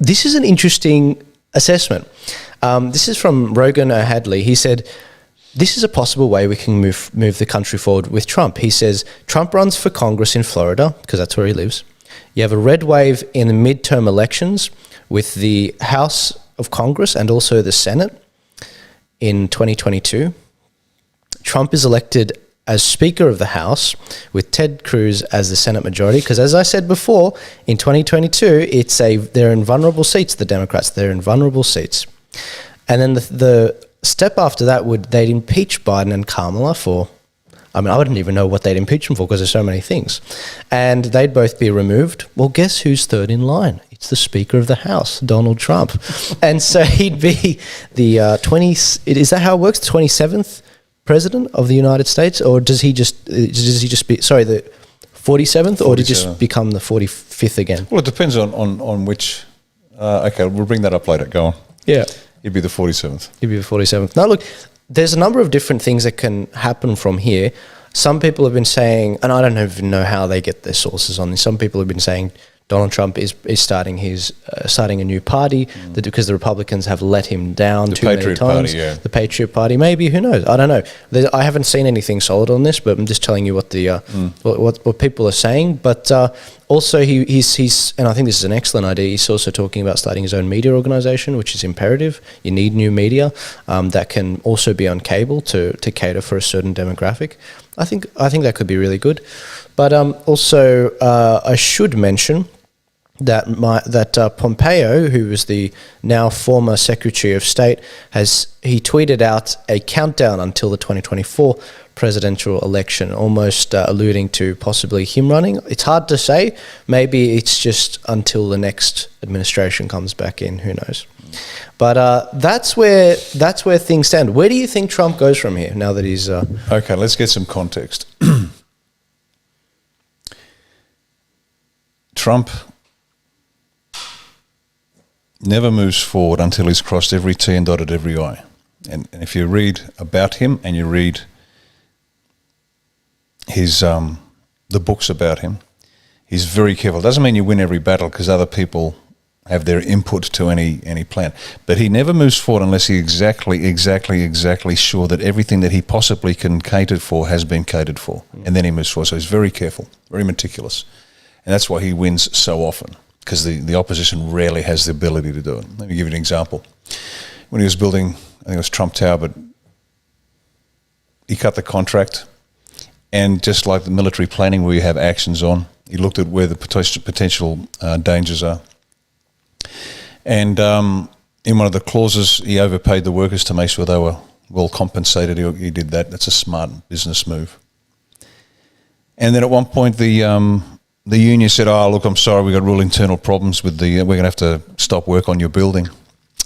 this is an interesting assessment. This is from Rogan O'Hadley. He said, this is a possible way we can move the country forward with Trump. He says, Trump runs for Congress in Florida, because that's where he lives. You have a red wave in the midterm elections with the House of Congress and also the Senate in 2022. Trump is elected as Speaker of the House with Ted Cruz as the Senate majority, because as I said before, in 2022, they're in vulnerable seats, the Democrats, they're in vulnerable seats. And then the step after that they'd impeach Biden and Kamala for, I wouldn't even know what they'd impeach them for because there's so many things. And they'd both be removed. Well, guess who's third in line? It's the Speaker of the House, Donald Trump. And so he'd be the is that how it works? 27th President of the United States? Or does he just be, the 47th? Or did he just become the 45th again? Well, it depends on which, okay, we'll bring that up later. Go on. Yeah. He'd be the 47th. He'd be the 47th. Now, look, there's a number of different things that can happen from here. Some people have been saying, and I don't even know how they get their sources on this, some people have been saying Donald Trump is starting a new party because the Republicans have let him down too many times. Party, yeah. The Patriot Party, maybe, who knows? I don't know. I haven't seen anything solid on this, but I'm just telling you what the what people are saying. But also, he's and I think this is an excellent idea. He's also talking about starting his own media organization, which is imperative. You need new media that can also be on cable to cater for a certain demographic. I think that could be really good. But also, I should mention that Pompeo, who is the now former Secretary of State, he tweeted out a countdown until the 2024 presidential election, almost alluding to possibly him running. It's hard to say. Maybe it's just until the next administration comes back in. Who knows? But that's where things stand. Where do you think Trump goes from here now that he's... Okay, let's get some context. Trump never moves forward until he's crossed every T and dotted every I. And if you read about him and you read his the books about him, he's very careful. It doesn't mean you win every battle because other people have their input to any plan. But he never moves forward unless he's exactly sure that everything that he possibly can cater for has been catered for. And then he moves forward. So he's very careful, very meticulous. And that's why he wins so often, because the opposition rarely has the ability to do it. Let me give you an example. When he was building, I think it was Trump Tower, but he cut the contract, and just like the military planning where you have actions on, he looked at where the potential dangers are. And in one of the clauses, he overpaid the workers to make sure they were well compensated. He did that. That's a smart business move. And then at one point, the union said, "Oh, look, I'm sorry, we've got real internal problems with we're going to have to stop work on your building."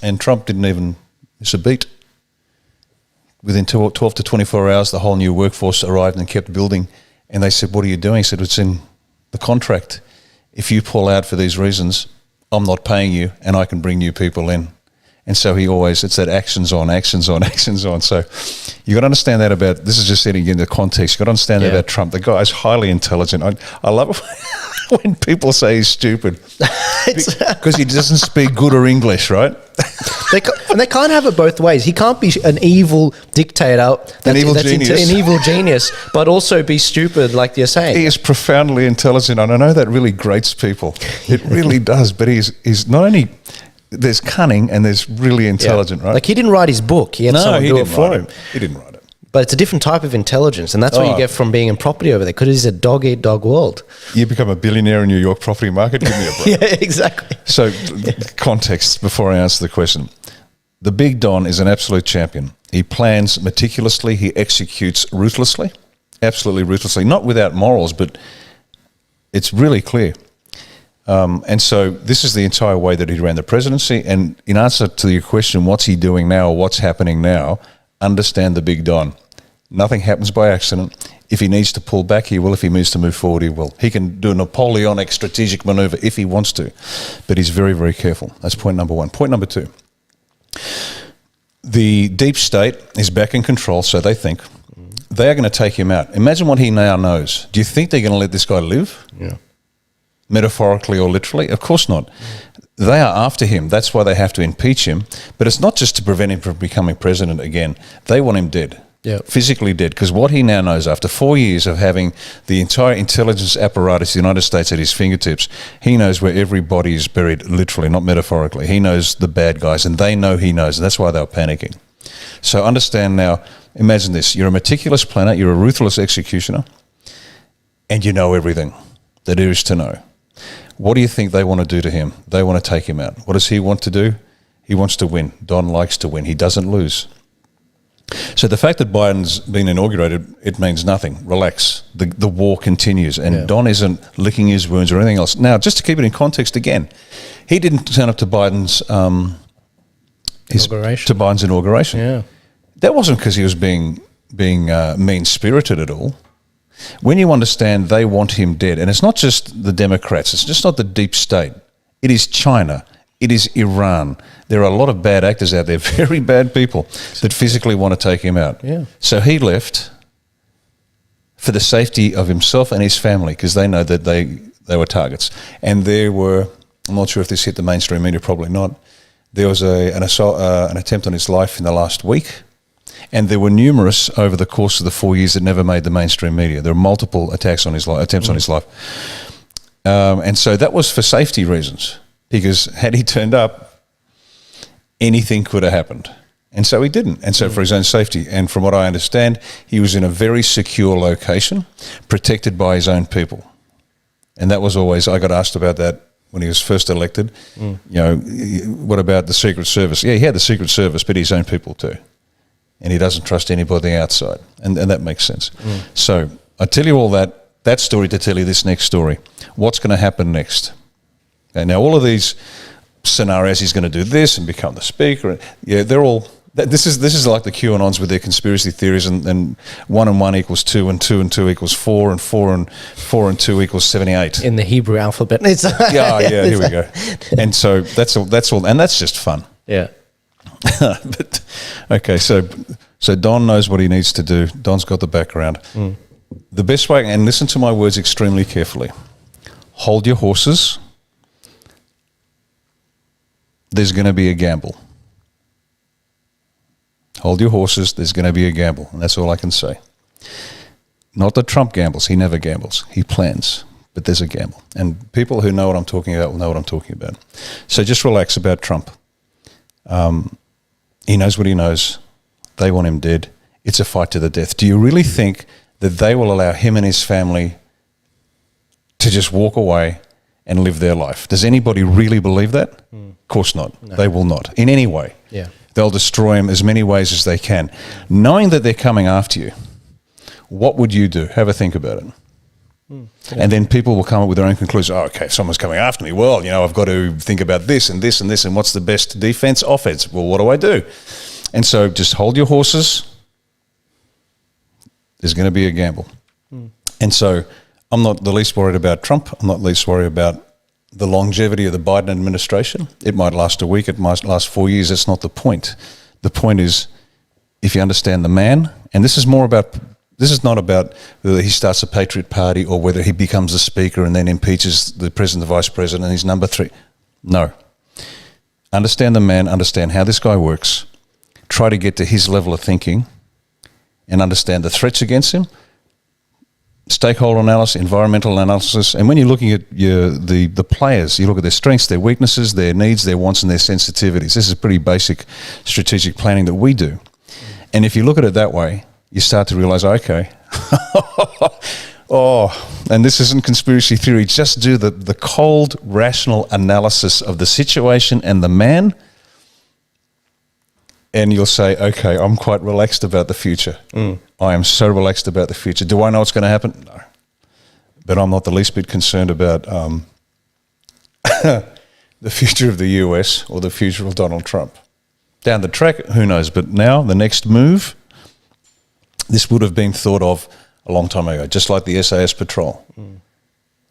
And Trump didn't even miss a beat. Within 12 to 24 hours, the whole new workforce arrived and kept building. And they said, "What are you doing?" He said, "It's in the contract. If you pull out for these reasons, I'm not paying you and I can bring new people in." And so it's that actions on. So you got to understand that about, this is just setting into context, you got to understand that about Trump. The guy is highly intelligent. I love it when people say he's stupid because he doesn't speak good or English, right? And they can't have it both ways. He can't be an evil dictator, an evil genius, but also be stupid, like you're saying. He is profoundly intelligent, and I know that really grates people. It really does. But he's not only, there's cunning and there's really intelligent, right? Like he didn't write his book. He had someone do it for him. He didn't write it. But it's a different type of intelligence, and that's what you get from being in property over there, because it's a dog-eat-dog world. You become a billionaire in New York property market? Give me a break. Yeah, exactly. So, context before I answer the question. The Big Don is an absolute champion. He plans meticulously. He executes ruthlessly, absolutely ruthlessly. Not without morals, but it's really clear. And so this is the entire way that he ran the presidency. And in answer to your question, what's he doing now or what's happening now, understand the Big Don. Nothing happens by accident. If he needs to pull back, he will. If he needs to move forward, he will. He can do a Napoleonic strategic maneuver if he wants to. But he's very, very careful. That's point number one. Point number two. The deep state is back in control, so they think. They are going to take him out. Imagine what he now knows. Do you think they're going to let this guy live? Yeah. Metaphorically or literally? Of course not. they are after him. That's why they have to impeach him. But it's not just to prevent him from becoming president again. They want him dead. Yeah. Physically dead, because what he now knows after 4 years of having the entire intelligence apparatus of the United States at his fingertips, he knows where every body is buried, literally, not metaphorically. He knows the bad guys, and they know he knows, and that's why they're panicking. So understand now, imagine this, you're a meticulous planner, you're a ruthless executioner, and you know everything that there is to know. What do you think they want to do to him? They want to take him out. What does he want to do? He wants to win. Don likes to win. He doesn't lose. So the fact that Biden's been inaugurated, it means nothing. Relax. The war continues, and Don isn't licking his wounds or anything else. Now, just to keep it in context again, he didn't turn up to Biden's inauguration. Yeah. That wasn't because he was being mean-spirited at all. When you understand they want him dead, and it's not just the Democrats, it's just not the deep state. It is China. It is Iran. There are a lot of bad actors out there, very bad people, that physically want to take him out. Yeah. So he left for the safety of himself and his family, because they know that they were targets. And there were, I'm not sure if this hit the mainstream media, probably not, there was an attempt on his life in the last week, and there were numerous over the course of the 4 years that never made the mainstream media. There were multiple attempts on his life. And so that was for safety reasons, because had he turned up, anything could have happened. And so he didn't. And so for his own safety. And from what I understand, he was in a very secure location, protected by his own people. And that was always, I got asked about that when he was first elected. You know, what about the Secret Service? Yeah, he had the Secret Service, but his own people too. And he doesn't trust anybody outside. And that makes sense. So I tell you all that story to tell you this next story. What's going to happen next? And now all of these scenarios, he's going to do this and become the speaker. Yeah, they're all, this is like the QAnons with their conspiracy theories, and 1 and 1 equals 2, and 2 and 2 equals 4, and 4 and 2 equals 78. In the Hebrew alphabet. Yeah, here we go. And so that's all, and that's just fun. Yeah. But okay, so Don knows what he needs to do. Don's got the background. The best way, and listen to my words extremely carefully, hold your horses. There's going to be a gamble. Hold your horses, there's going to be a gamble. And that's all I can say. Not that Trump gambles. He never gambles. He plans. But there's a gamble. And people who know what I'm talking about will know what I'm talking about. So just relax about Trump. He knows what he knows. They want him dead. It's a fight to the death. Do you really think that they will allow him and his family to just walk away and live their life? Does anybody really believe that? Of course not. No. They will not, in any way. Yeah. They'll destroy him as many ways as they can. Knowing that they're coming after you, what would you do? Have a think about it. And then people will come up with their own conclusions. Oh, okay, if someone's coming after me, well, I've got to think about this and this and this, and what's the best defense, offense? Well, what do I do? And so just hold your horses. There's going to be a gamble. And so I'm not the least worried about Trump. I'm not the least worried about the longevity of the Biden administration. It might last a week. It might last 4 years. That's not the point. The point is, if you understand the man, and this is not about whether he starts a Patriot Party or whether he becomes the Speaker and then impeaches the President, the Vice President, and he's number 3. No. Understand the man, understand how this guy works, try to get to his level of thinking and understand the threats against him, stakeholder analysis, environmental analysis, and when you're looking at the players, you look at their strengths, their weaknesses, their needs, their wants and their sensitivities. This is pretty basic strategic planning that we do. And if you look at it that way, you start to realize, okay, and this isn't conspiracy theory, just do the cold, rational analysis of the situation and the man, and you'll say, okay, I'm quite relaxed about the future. I am so relaxed about the future. Do I know what's going to happen? No. But I'm not the least bit concerned about the future of the US or the future of Donald Trump. Down the track, who knows? But now, the next move, this would have been thought of a long time ago, just like the SAS patrol.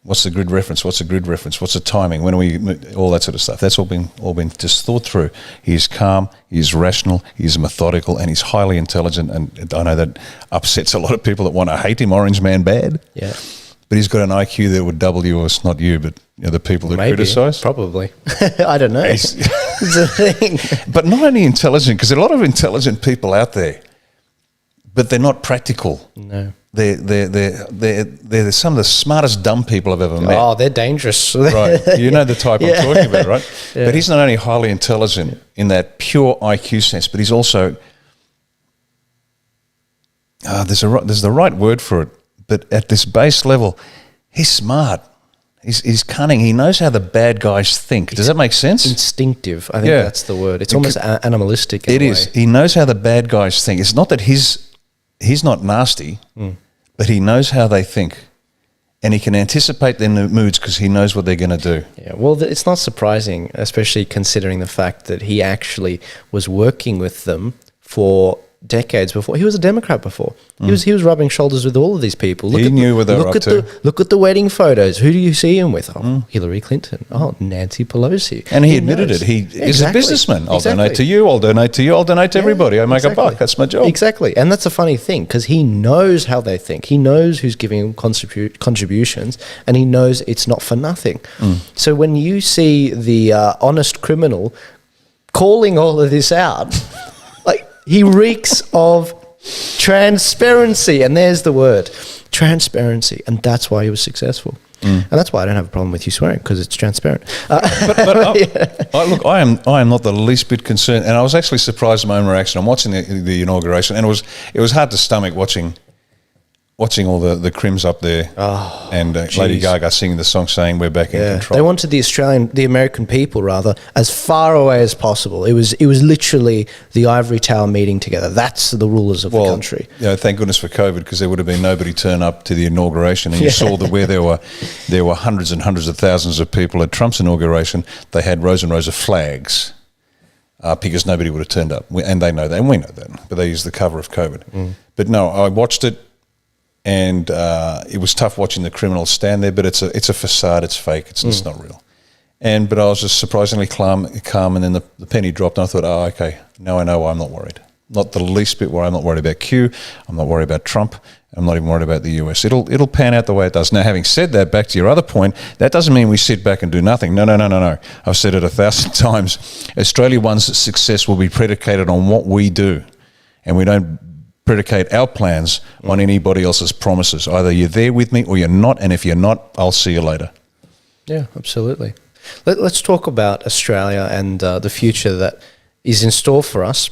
What's the grid reference? What's the grid reference? What's the timing? When are we? All that sort of stuff. That's all been just thought through. He's calm, he's rational, he's methodical, and he's highly intelligent. And I know that upsets a lot of people that want to hate him, Orange Man bad. Yeah. but he's got an IQ that would double yours, not you, but the people that Maybe, criticise. probably. I don't know. It's a thing. But not only intelligent, because there are a lot of intelligent people out there, but they're not practical. No. They're some of the smartest dumb people I've ever met. Oh, they're dangerous. Right. You know the type Yeah. I'm talking about, right? Yeah. But he's not only highly intelligent in that pure IQ sense, but he's also, there's the right word for it, but at this base level, he's smart. He's cunning. He knows how the bad guys think. Does that make sense? Instinctive. I think Yeah. that's the word. It's almost animalistic. It is. He knows how the bad guys think. It's not that he's not nasty, but he knows how they think. And he can anticipate their moods because he knows what they're going to do. Yeah, well, it's not surprising, especially considering the fact that he actually was working with them for decades before. He was a Democrat before. He was rubbing shoulders with all of these people. He knew what they were up to. Look at the wedding photos. Who do you see him with? Oh, Hillary Clinton. Oh, Nancy Pelosi. And he admitted it. He is a businessman. I'll donate to you. I'll donate to you. I'll donate to everybody. I make a buck. That's my job. Exactly. And that's a funny thing because he knows how they think. He knows who's giving him contributions and he knows it's not for nothing. So when you see the honest criminal calling all of this out, like he reeks of transparency. And there's the word, transparency. And that's why he was successful. And that's why I don't have a problem with you swearing because it's transparent. Look, I am not the least bit concerned, and I was actually surprised at my own reaction. I'm watching the inauguration, and it was hard to stomach watching all the crims up there, and Lady Gaga singing the song saying we're back in control. They wanted the American people rather as far away as possible. It was literally the Ivory Tower meeting together. That's the rulers of the country. Yeah, thank goodness for COVID because there would have been nobody turn up to the inauguration. And you saw where there were hundreds and hundreds of thousands of people at Trump's inauguration. They had rows and rows of flags because nobody would have turned up, and they know that, and we know that. But they used the cover of COVID. But no, I watched it. And it was tough watching the criminals stand there, but it's a facade, it's fake, it's not real. But I was just surprisingly calm, and then the penny dropped, and I thought, oh, okay, now I know why I'm not worried. Not the least bit worried. I'm not worried about Q, I'm not worried about Trump, I'm not even worried about the US. It'll pan out the way it does. Now, having said that, back to your other point, that doesn't mean we sit back and do nothing. No. I've said it 1,000 times. Australia One's success will be predicated on what we do, and we don't predicate our plans on anybody else's promises. Either you're there with me or you're not, and if you're not, I'll see you later. Yeah, absolutely. Let's talk about Australia and the future that is in store for us.